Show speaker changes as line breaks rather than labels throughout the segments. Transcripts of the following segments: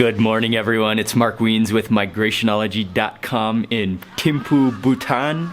Good morning, everyone. It's Mark Wiens with Migrationology.com in Thimphu, Bhutan.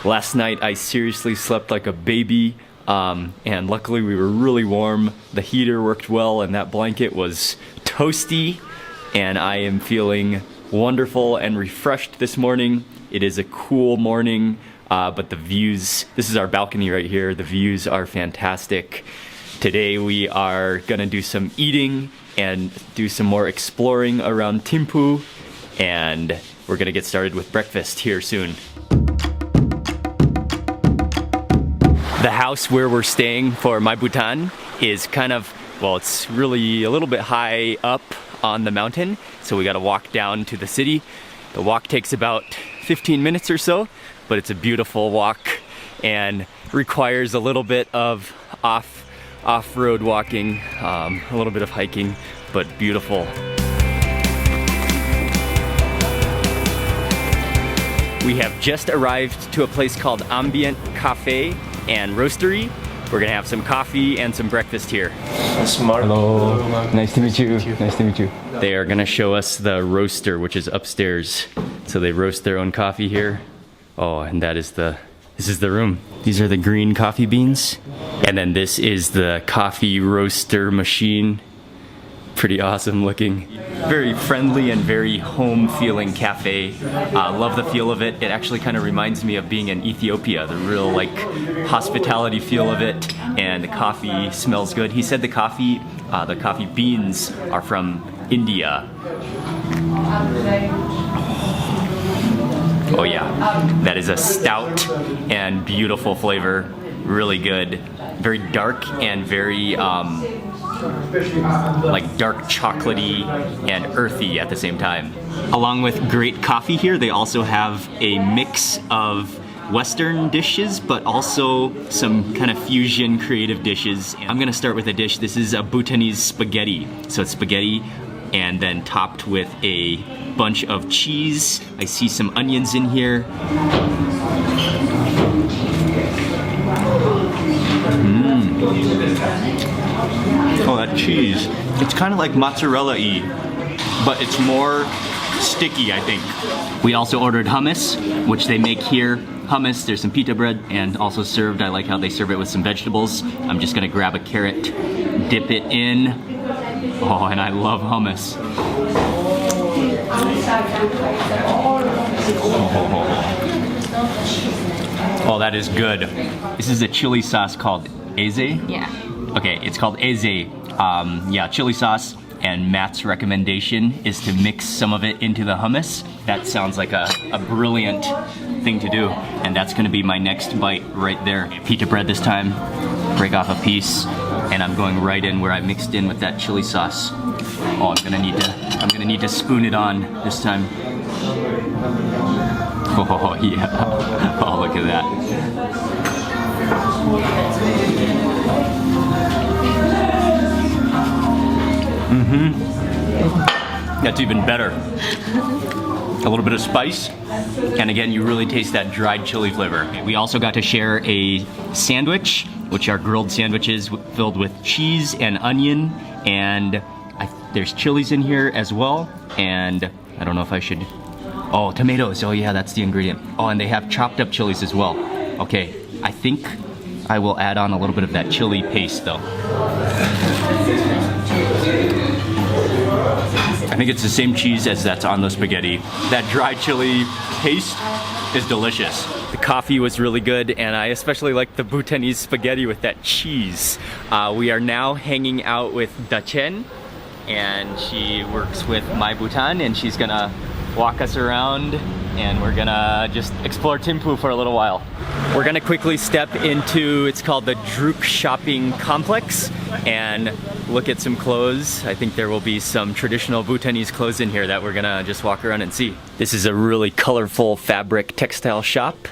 Last night I seriously slept like a baby, and luckily we were really warm. The heater worked well and that blanket was toasty, and I am feeling wonderful and refreshed this morning. It is a cool morning, but the views, this is our balcony right here, the views are fantastic. Today we are gonna do some eating and do some more exploring around Thimphu, and we're gonna get started with breakfast here soon. The house where we're staying for MyBhutan is kind of, well, it's really a little bit high up on the mountain, so we gotta walk down to the city. The walk takes about 15 minutes or so, but it's a beautiful walk and requires a little bit of off-road walking, a little bit of hiking, but beautiful. We have just arrived to a place called Ambient Cafe and Roastery. We're gonna have some coffee and some breakfast here.
Hello, nice to meet you. Nice to meet you.
They are gonna show us the roaster, which is upstairs. So they roast their own coffee here. Oh, and this is the room. These are the green coffee beans. And then this is the coffee roaster machine. Pretty awesome looking. Very friendly and very home feeling cafe. Love the feel of it. It actually kind of reminds me of being in Ethiopia, the real like hospitality feel of it. And the coffee smells good. He said the coffee beans are from India. Oh yeah, that is a stout and beautiful flavor. Really good. Very dark and very like dark chocolatey and earthy at the same time. Along with great coffee here, they also have a mix of Western dishes, but also some kind of fusion creative dishes. I'm gonna start with a dish. This is a Bhutanese spaghetti. So it's spaghetti and then topped with a bunch of cheese. I see some onions in here. Oh, that cheese. It's kind of like mozzarella-y, but it's more sticky, I think. We also ordered hummus, which they make here. Hummus, there's some pita bread, and also served, I like how they serve it with some vegetables. I'm just gonna grab a carrot, dip it in. Oh, and I love hummus. Oh, that is good. This is a chili sauce called Eze?
Yeah.
Okay, it's called Eze. Yeah, chili sauce. And Matt's recommendation is to mix some of it into the hummus. That sounds like a brilliant thing to do. And that's gonna be my next bite right there. Pita bread this time, break off a piece, and I'm going right in where I mixed in with that chili sauce. Oh, I'm gonna need to spoon it on this time. Oh yeah, oh look at that. That's even better. A little bit of spice, and again, you really taste that dried chili flavor. We also got to share a sandwich, which are grilled sandwiches filled with cheese and onion, and there's chilies in here as well, and I don't know if I should... Oh, tomatoes. Oh yeah, that's the ingredient. Oh, and they have chopped up chilies as well. Okay, I think I will add on a little bit of that chili paste though. I think it's the same cheese as that's on the spaghetti. That dry chili paste is delicious. The coffee was really good, and I especially like the Bhutanese spaghetti with that cheese. We are now hanging out with Dachen, and she works with MyBhutan, and she's gonna walk us around, and we're gonna just explore Thimphu for a little while. We're gonna quickly step into, it's called the Druk Shopping Complex, and look at some clothes. I think there will be some traditional Bhutanese clothes in here that we're gonna just walk around and see. This is a really colorful fabric textile shop.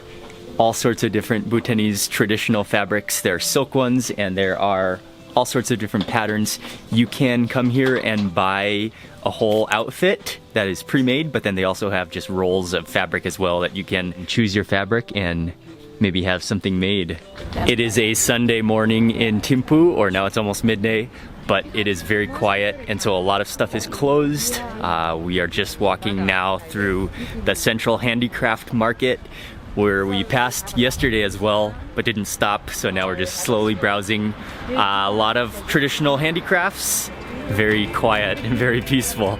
All sorts of different Bhutanese traditional fabrics. There are silk ones, and there are all sorts of different patterns. You can come here and buy a whole outfit that is pre-made, but then they also have just rolls of fabric as well that you can choose your fabric and maybe have something made. It is a Sunday morning in Thimphu, or now it's almost midday, but it is very quiet, and so a lot of stuff is closed. We are just walking now through the central handicraft market, where we passed yesterday as well, but didn't stop, so now we're just slowly browsing. A lot of traditional handicrafts, very quiet and very peaceful.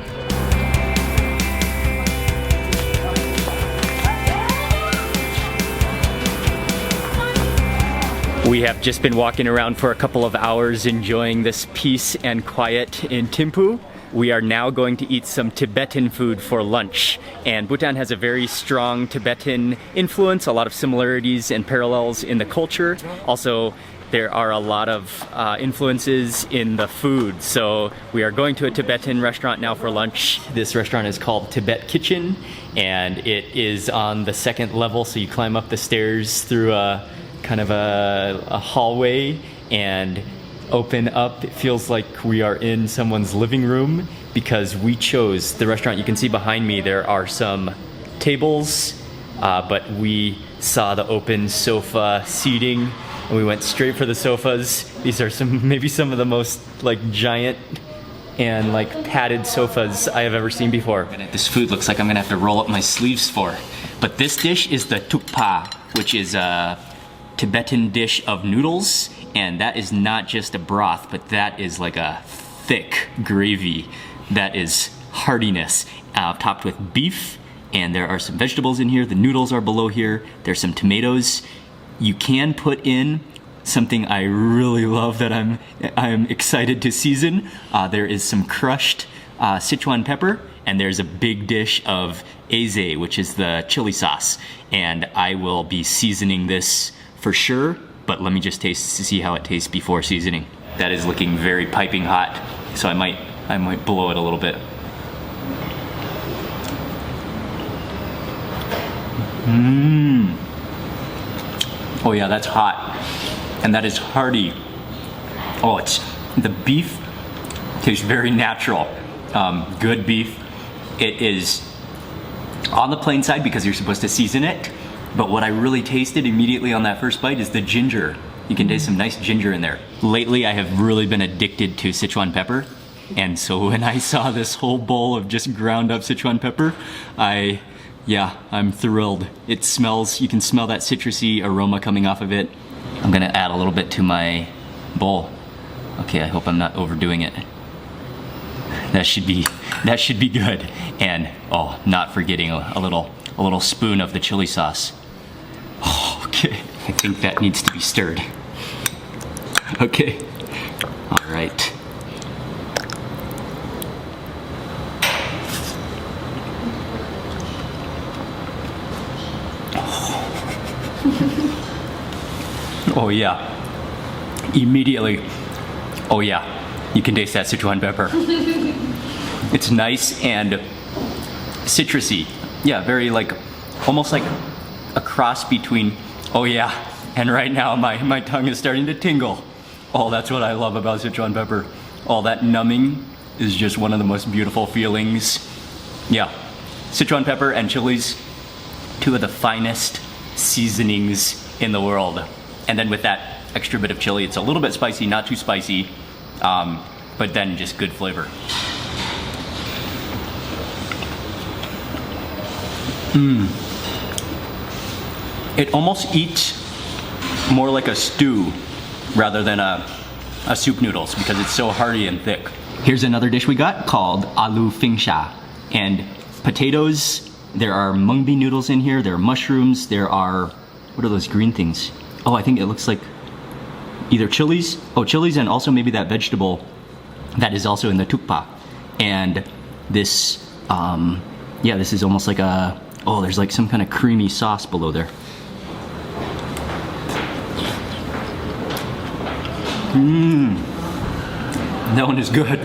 We have just been walking around for a couple of hours enjoying this peace and quiet in Thimphu. We are now going to eat some Tibetan food for lunch. And Bhutan has a very strong Tibetan influence, a lot of similarities and parallels in the culture. Also, there are a lot of influences in the food. So we are going to a Tibetan restaurant now for lunch. This restaurant is called Tibet Kitchen, and it is on the second level. So you climb up the stairs through a kind of a hallway and open up. It feels like we are in someone's living room because we chose the restaurant. You can see behind me there are some tables, but we saw the open sofa seating and we went straight for the sofas. These are maybe some of the most like giant and like padded sofas I have ever seen before. This food looks like I'm gonna have to roll up my sleeves for. But this dish is the tukpa, which is a Tibetan dish of noodles, and that is not just a broth, but that is like a thick gravy that is heartiness, topped with beef, and there are some vegetables in here. The noodles are below here. There's some tomatoes. You can put in something I really love that I'm excited to season. There is some crushed Sichuan pepper, and there's a big dish of eze, which is the chili sauce, and I will be seasoning this for sure, but let me just taste to see how it tastes before seasoning. That is looking very piping hot, so I might blow it a little bit. Oh yeah, that's hot, and that is hearty. Oh, the beef tastes very natural. Good beef. It is on the plain side because you're supposed to season it. But what I really tasted immediately on that first bite is the ginger. You can taste some nice ginger in there. Lately, I have really been addicted to Sichuan pepper. And so when I saw this whole bowl of just ground up Sichuan pepper, I'm thrilled. It smells, you can smell that citrusy aroma coming off of it. I'm gonna add a little bit to my bowl. Okay, I hope I'm not overdoing it. That should be good. And not forgetting a little spoon of the chili sauce. Okay, I think that needs to be stirred. Okay, all right. Oh yeah, immediately. Oh yeah, you can taste that Sichuan pepper. It's nice and citrusy. Yeah, very almost like a cross between, oh yeah, and right now my tongue is starting to tingle. Oh, that's what I love about Sichuan pepper. Oh, that numbing is just one of the most beautiful feelings. Yeah, Sichuan pepper and chilies, two of the finest seasonings in the world. And then with that extra bit of chili, it's a little bit spicy, not too spicy, but then just good flavor. It almost eats more like a stew rather than a soup noodles because it's so hearty and thick. Here's another dish we got called aloo fingsha. And potatoes, there are mung bean noodles in here, there are mushrooms, there are, what are those green things? Oh, I think it looks like either chilies. Oh, chilies and also maybe that vegetable that is also in the tukpa. And this, this is almost like there's like some kind of creamy sauce below there. That one is good.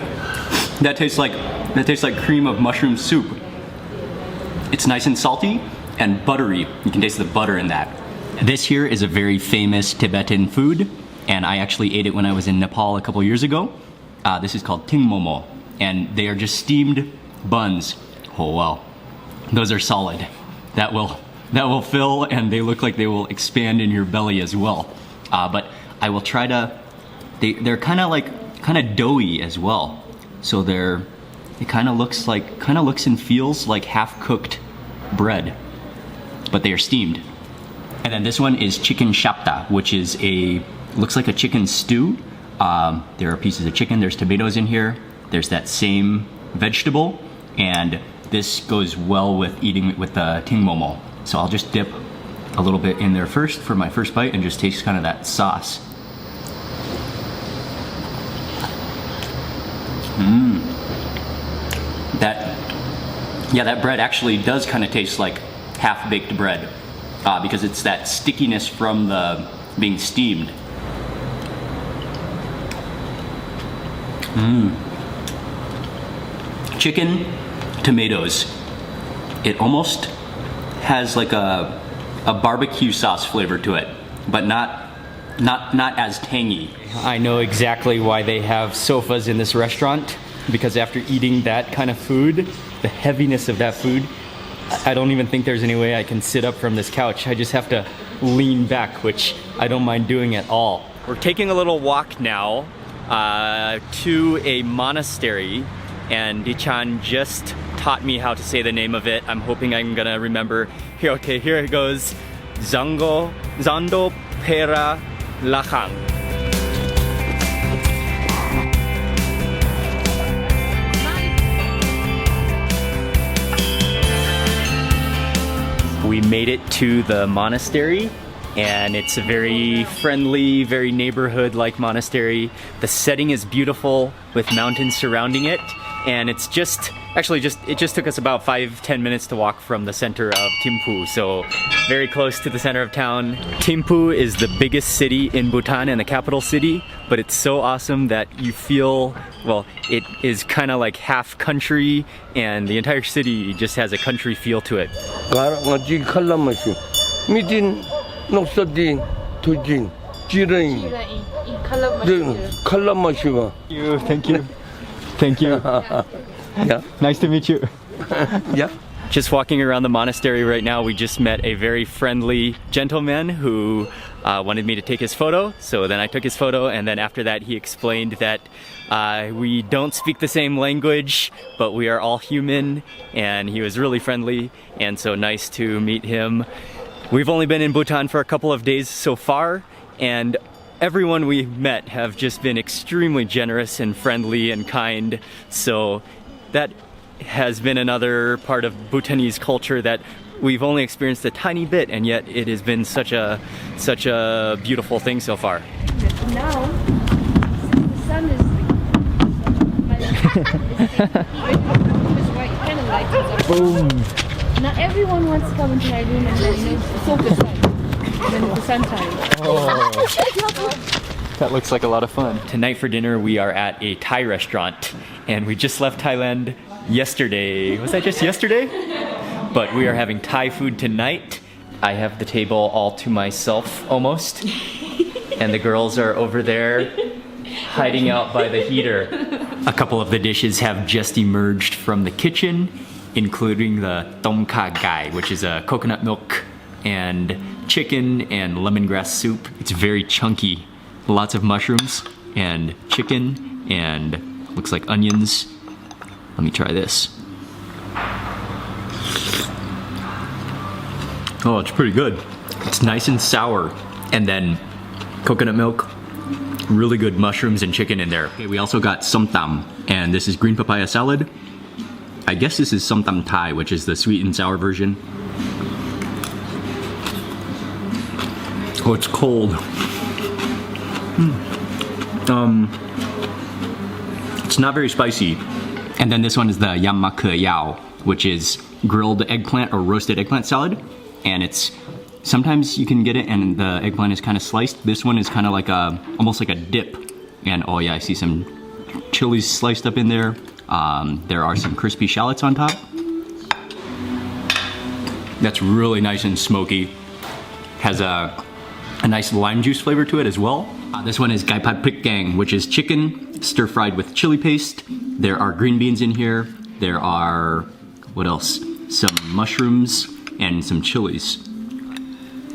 That tastes like cream of mushroom soup. It's nice and salty and buttery. You can taste the butter in that. This here is a very famous Tibetan food, and I actually ate it when I was in Nepal a couple years ago. This is called Tingmomo, and they are just steamed buns. Oh wow, those are solid. That will fill, and they look like they will expand in your belly as well. But I will try to. They're kind of like kind of doughy as well. So it kind of looks and feels like half-cooked bread, but they are steamed. And then this one is chicken shapta, which is looks like a chicken stew. There are pieces of chicken, there's tomatoes in here, there's that same vegetable, and this goes well with eating it with the Tingmomo. So I'll just dip a little bit in there first for my first bite and just taste kind of that sauce. That bread actually does kind of taste like half-baked bread because it's that stickiness from the being steamed. Chicken, tomatoes. It almost has like a barbecue sauce flavor to it, but not as tangy. I know exactly why they have sofas in this restaurant, because after eating that kind of food, the heaviness of that food, I don't even think there's any way I can sit up from this couch. I just have to lean back, which I don't mind doing at all. We're taking a little walk now to a monastery, and Dichan just taught me how to say the name of it. I'm hoping I'm gonna remember. Here, okay, here it goes. Zangdopelri Monastery. We made it to the monastery, and it's a very friendly, very neighborhood-like monastery. The setting is beautiful with mountains surrounding it, and it just took us about 5-10 minutes to walk from the center of Thimphu, so very close to the center of town. Thimphu is the biggest city in Bhutan and the capital city, but it's so awesome that you feel, well, it is kind of like half country, and the entire city just has a country feel to it. Thank you.
Yeah.
Nice to meet you.
Yeah.
Just walking around the monastery right now, we just met a very friendly gentleman who wanted me to take his photo. So then I took his photo, and then after that he explained that we don't speak the same language, but we are all human, and he was really friendly, and so nice to meet him. We've only been in Bhutan for a couple of days so far, and everyone we met have just been extremely generous and friendly and kind, so that has been another part of Bhutanese culture that we've only experienced a tiny bit, and yet it has been such a beautiful thing so far.
Now, since the sun is boom. Now everyone wants to come into my room and then soak the sun. Then the sunshine.
That looks like a lot of fun. Tonight for dinner we are at a Thai restaurant, and we just left Thailand yesterday. Was that just yesterday? But we are having Thai food tonight. I have the table all to myself almost, and the girls are over there hiding out by the heater. A couple of the dishes have just emerged from the kitchen, including the tom kha gai, which is a coconut milk and chicken and lemongrass soup. It's very chunky. Lots of mushrooms and chicken and looks like onions. Let me try this. Oh, it's pretty good. It's nice and sour, and then coconut milk, really good mushrooms and chicken in there. Okay, we also got somtam, and this is green papaya salad. I guess this is somtam Thai, which is the sweet and sour version. Oh, it's cold. It's not very spicy. And then this one is the yam ma ke yao, which is grilled eggplant or roasted eggplant salad. And it's, sometimes you can get it and the eggplant is kind of sliced. This one is kind of like almost like a dip. And oh yeah, I see some chilies sliced up in there. There are some crispy shallots on top. That's really nice and smoky. Has a nice lime juice flavor to it as well. This one is gai pat prik gang, which is chicken stir-fried with chili paste. There are green beans in here. There are, what else? Some mushrooms and some chilies.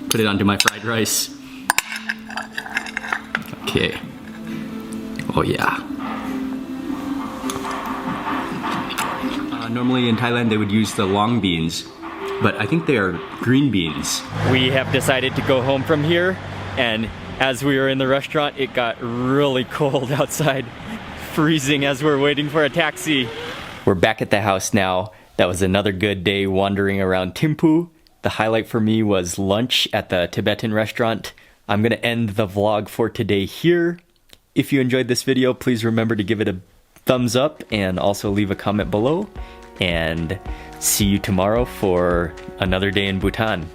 Put it onto my fried rice. Okay. Oh yeah. Normally in Thailand they would use the long beans, but I think they are green beans. We have decided to go home from here, and as we were in the restaurant, it got really cold outside, freezing as we're waiting for a taxi. We're back at the house now. That was another good day wandering around Thimphu. The highlight for me was lunch at the Tibetan restaurant. I'm gonna end the vlog for today here. If you enjoyed this video, please remember to give it a thumbs up and also leave a comment below. And see you tomorrow for another day in Bhutan.